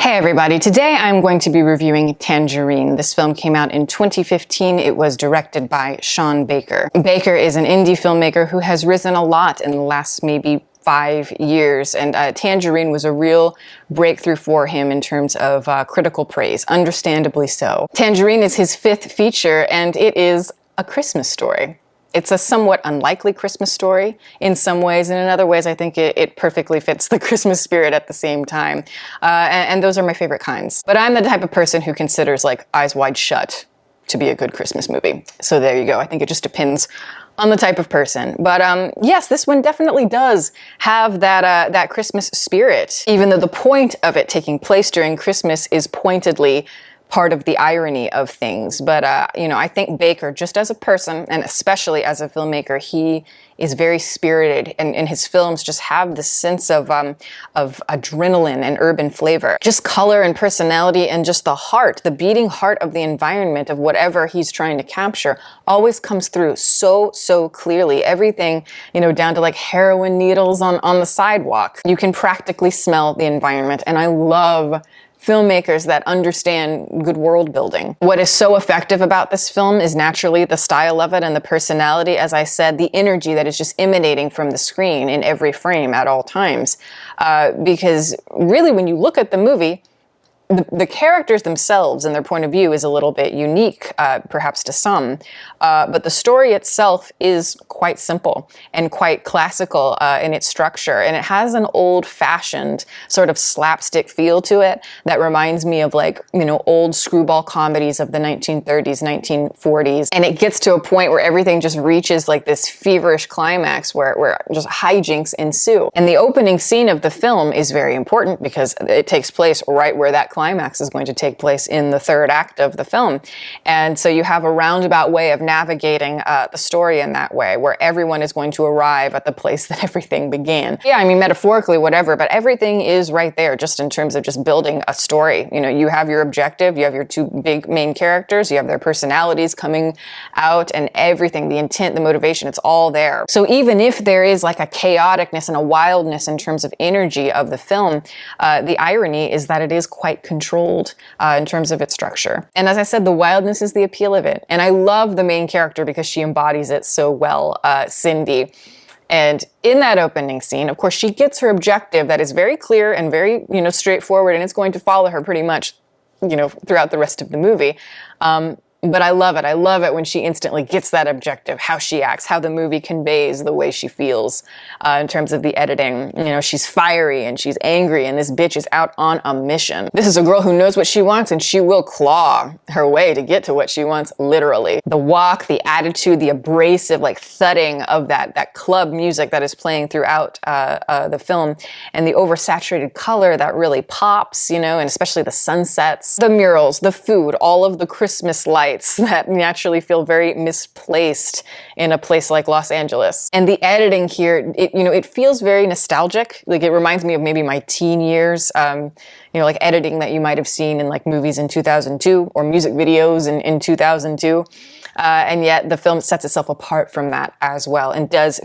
Hey everybody, today I'm going to be reviewing Tangerine. This film came out in 2015. It was directed by Sean Baker. Baker is an indie filmmaker who has risen a lot in the last maybe 5 years, and Tangerine was a real breakthrough for him in terms of critical praise, understandably so. Tangerine is his 5th feature, and it is a Christmas story. It's a somewhat unlikely Christmas story in some ways, and in other ways I think it perfectly fits the Christmas spirit at the same time. And those are my favorite kinds. But I'm the type of person who considers like Eyes Wide Shut to be a good Christmas movie. So there you go. I think it just depends on the type of person. But yes, this one definitely does have that Christmas spirit, even though the point of it taking place during Christmas is pointedly part of the irony of things. But, you know, I think Baker, just as a person, and especially as a filmmaker, he is very spirited, and his films just have this sense of adrenaline and urban flavor. Just color and personality and just the heart, the beating heart of the environment of whatever he's trying to capture always comes through so clearly. Everything, you know, down to like heroin needles on the sidewalk. You can practically smell the environment, and I love filmmakers that understand good world building. What is so effective about this film is naturally the style of it and the personality, as I said, the energy that is just emanating from the screen in every frame at all times. Because really, when you look at the movie, the characters themselves and their point of view is a little bit unique, perhaps to some, but the story itself is quite simple and quite classical in its structure, and it has an old-fashioned sort of slapstick feel to it that reminds me of, like, you know, old screwball comedies of the 1930s, 1940s, and it gets to a point where everything just reaches like this feverish climax where just hijinks ensue. And the opening scene of the film is very important because it takes place right where that climax is going to take place in the 3rd act of the film. And so you have a roundabout way of navigating the story in that way, where everyone is going to arrive at the place that everything began. Yeah, I mean, metaphorically, whatever, but everything is right there just in terms of just building a story. You know, you have your objective, you have your 2 big main characters, you have their personalities coming out, and everything, the intent, the motivation, it's all there. So even if there is like a chaoticness and a wildness in terms of energy of the film, the irony is that it is quite controlled in terms of its structure. And as I said, the wildness is the appeal of it. And I love the main character because she embodies it so well, Cindy. And in that opening scene, of course, she gets her objective that is very clear and very, you know, straightforward, and it's going to follow her pretty much, you know, throughout the rest of the movie. But I love it. I love it when she instantly gets that objective, how she acts, how the movie conveys the way she feels in terms of the editing. You know, she's fiery and she's angry, and this bitch is out on a mission. This is a girl who knows what she wants, and she will claw her way to get to what she wants, literally. The walk, the attitude, the abrasive, like, thudding of that club music that is playing throughout the film, and the oversaturated color that really pops, you know, and especially the sunsets, the murals, the food, all of the Christmas lights that naturally feel very misplaced in a place like Los Angeles. And the editing here, it feels very nostalgic. Like, it reminds me of maybe my teen years, you know, like editing that you might have seen in like movies in 2002 or music videos in 2002. And yet the film sets itself apart from that as well, and does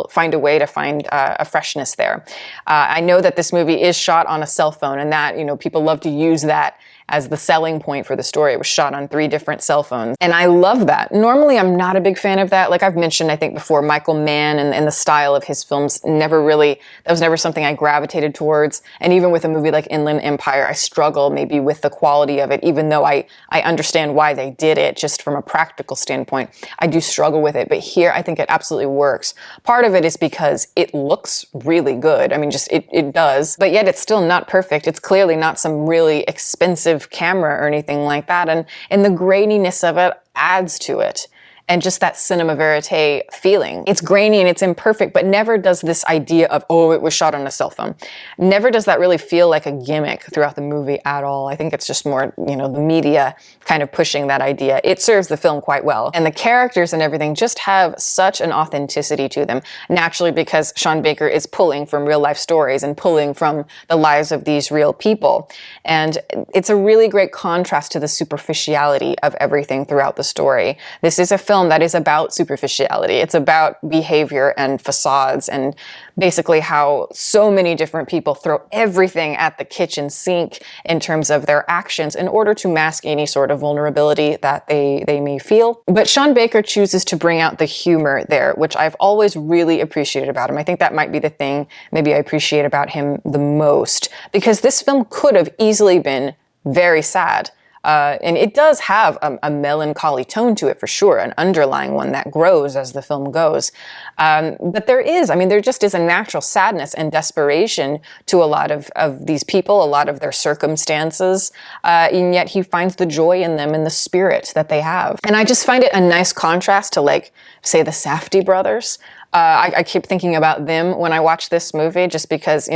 find a way to find a freshness there. I know that this movie is shot on a cell phone, and that, you know, people love to use that as the selling point for the story. It was shot on 3 different cell phones, and I love that. Normally, I'm not a big fan of that. Like I've mentioned, I think before, Michael Mann and the style of his films that was never something I gravitated towards. And even with a movie like Inland Empire, I struggle maybe with the quality of it, even though I understand why they did it, just from a practical standpoint. I do struggle with it, but here I think it absolutely works. Part of it is because it looks really good. I mean, just it does, but yet it's still not perfect. It's clearly not some really expensive camera or anything like that, and the graininess of it adds to it. And just that cinema verite feeling. It's grainy and it's imperfect, but never does this idea of, oh, it was shot on a cell phone. Never does that really feel like a gimmick throughout the movie at all. I think it's just more, you know, the media kind of pushing that idea. It serves the film quite well. And the characters and everything just have such an authenticity to them, naturally, because Sean Baker is pulling from real life stories and pulling from the lives of these real people. And it's a really great contrast to the superficiality of everything throughout the story. This is a film film that is about superficiality. It's about behavior and facades, and basically how so many different people throw everything at the kitchen sink in terms of their actions in order to mask any sort of vulnerability that they may feel. But Sean Baker chooses to bring out the humor there, which I've always really appreciated about him. I think that might be the thing maybe I appreciate about him the most, because this film could have easily been very sad. And it does have a melancholy tone to it for sure, an underlying one that grows as the film goes. But there just is a natural sadness and desperation to a lot of these people, a lot of their circumstances, and yet he finds the joy in them and the spirit that they have. And I just find it a nice contrast to, like, say, the Safdie brothers. I keep thinking about them when I watch this movie, just because,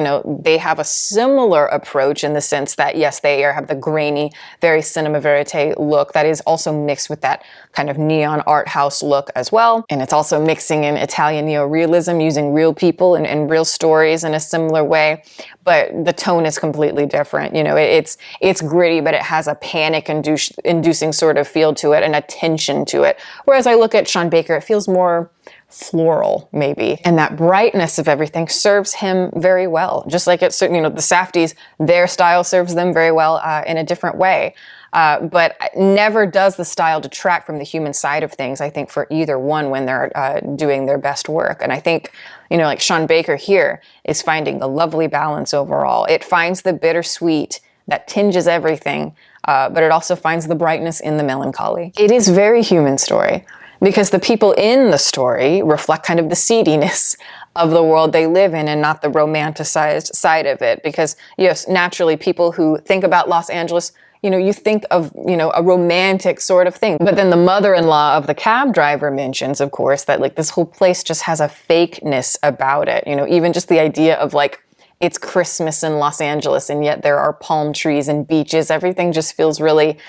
they have a similar approach in the sense that, yes, they have the grainy, very cinema verite look that is also mixed with that kind of neon art house look as well. And it's also mixing in Italian neorealism, using real people and real stories in a similar way. But the tone is completely different. It's gritty, but it has a panic-inducing sort of feel to it and a tension to it. Whereas I look at Sean Baker, it feels more floral, maybe. And that brightness of everything serves him very well. Just like the Safdies, their style serves them very well in a different way. But never does the style detract from the human side of things, I think, for either one when they're doing their best work. And I think, like Sean Baker here is finding the lovely balance overall. It finds the bittersweet that tinges everything, but it also finds the brightness in the melancholy. It is a very human story, because the people in the story reflect kind of the seediness of the world they live in and not the romanticized side of it. Because, yes, naturally, people who think about Los Angeles, you think of, a romantic sort of thing. But then the mother-in-law of the cab driver mentions, of course, that, like, this whole place just has a fakeness about it. Even just the idea of, like, it's Christmas in Los Angeles, and yet there are palm trees and beaches. Everything just feels really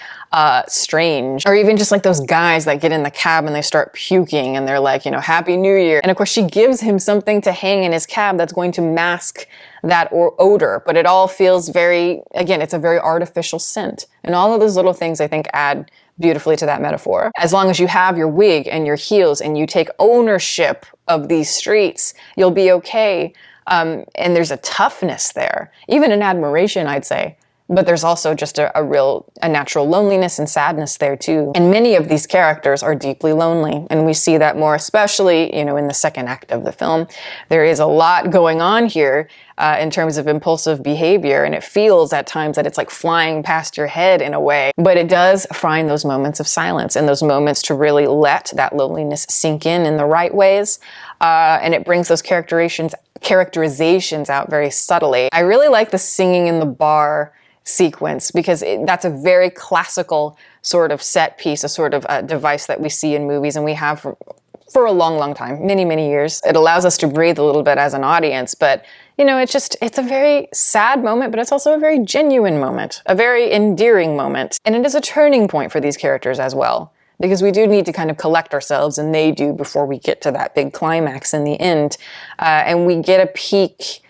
strange. Or even just like those guys that get in the cab and they start puking and they're like, Happy New Year. And of course she gives him something to hang in his cab that's going to mask that odor. But it all feels it's a very artificial scent. And all of those little things, I think, add beautifully to that metaphor. As long as you have your wig and your heels and you take ownership of these streets, you'll be okay. And there's a toughness there, even an admiration, I'd say. But there's also just a natural loneliness and sadness there too. And many of these characters are deeply lonely. And we see that more especially, in the second act of the film. There is a lot going on here in terms of impulsive behavior. And it feels at times that it's like flying past your head in a way. But it does find those moments of silence and those moments to really let that loneliness sink in the right ways. And it brings those characterizations out very subtly. I really like the singing in the bar sequence, because that's a very classical sort of set piece, a sort of device that we see in movies and we have for a long, long time, many, many years. It allows us to breathe a little bit as an audience, but it's a very sad moment, but it's also a very genuine moment, a very endearing moment. And it is a turning point for these characters as well, because we do need to kind of collect ourselves, and they do, before we get to that big climax in the end. And we get a peek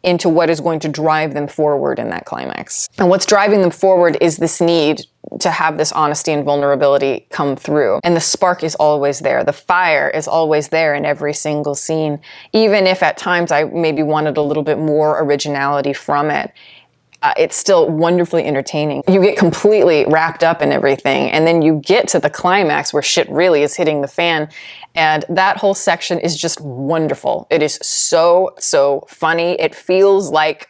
into what is going to drive them forward in that climax. And what's driving them forward is this need to have this honesty and vulnerability come through. And the spark is always there. The fire is always there in every single scene. Even if at times I maybe wanted a little bit more originality from it, it's still wonderfully entertaining. You get completely wrapped up in everything, and then you get to the climax where shit really is hitting the fan, and that whole section is just wonderful. It is so, so funny. It feels like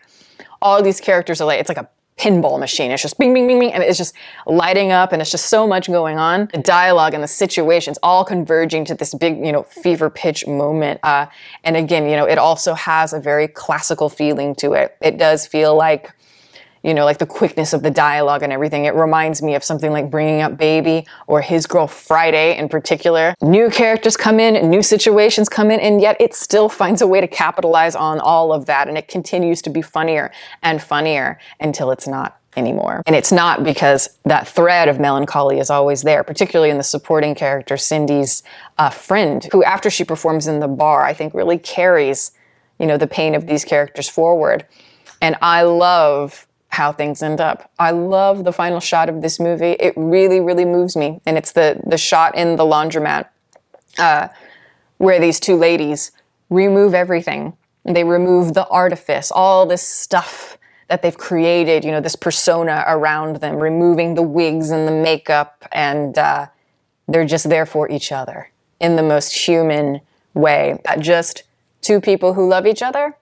all these characters are it's like a pinball machine. It's just bing, bing, bing, bing, and it's just lighting up, and it's just so much going on. The dialogue and the situations all converging to this big, fever pitch moment. And again, it also has a very classical feeling to it. It does feel like, like the quickness of the dialogue and everything. It reminds me of something like Bringing Up Baby or His Girl Friday in particular. New characters come in, new situations come in, and yet it still finds a way to capitalize on all of that. And it continues to be funnier and funnier until it's not anymore. And it's not because that thread of melancholy is always there, particularly in the supporting character, Cindy's friend, who after she performs in the bar, I think really carries, the pain of these characters forward. And I love how things end up. I love the final shot of this movie. It really, really moves me. And it's the shot in the laundromat where these two ladies remove everything. They remove the artifice, all this stuff that they've created, you know, this persona around them, removing the wigs and the makeup, and they're just there for each other in the most human way. Just two people who love each other,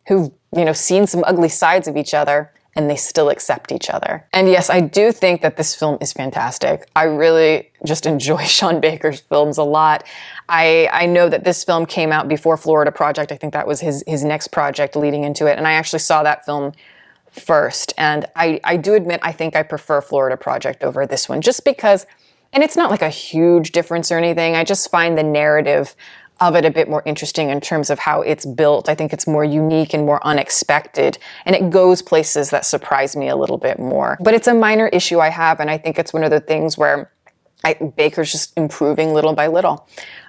who've, you know, seen some ugly sides of each other, and they still accept each other. And yes, I do think that this film is fantastic. I really just enjoy Sean Baker's films a lot. I know that this film came out before Florida Project. I think that was his next project leading into it. And I actually saw that film first. And I do admit, I think I prefer Florida Project over this one, just because, and it's not like a huge difference or anything. I just find the narrative of it a bit more interesting in terms of how it's built. I think it's more unique and more unexpected, and it goes places that surprise me a little bit more. But it's a minor issue I have, and I think it's one of the things where Baker's just improving little by little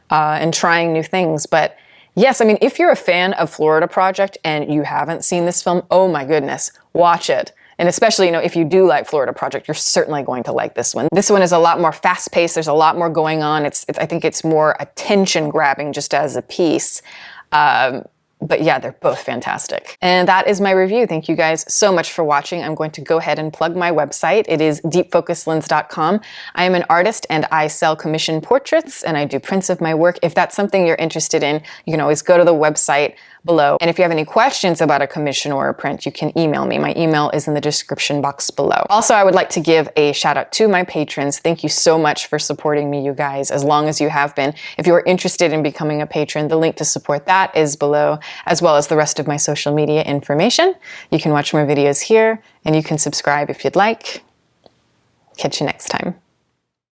and trying new things. But yes, I mean, if you're a fan of Florida Project and you haven't seen this film, oh my goodness, watch it. And especially, you know, if you do like Florida Project, you're certainly going to like this one. This one is a lot more fast-paced. There's a lot more going on. I think it's more attention-grabbing just as a piece. But yeah, they're both fantastic. And that is my review. Thank you guys so much for watching. I'm going to go ahead and plug my website. It is deepfocuslens.com. I am an artist and I sell commissioned portraits and I do prints of my work. If that's something you're interested in, you can always go to the website below. And if you have any questions about a commission or a print, you can email me. My email is in the description box below. Also, I would like to give a shout out to my patrons. Thank you so much for supporting me, you guys, as long as you have been. If you are interested in becoming a patron, the link to support that is below, as well as the rest of my social media information. You can watch more videos here and you can subscribe if you'd like. Catch you next time.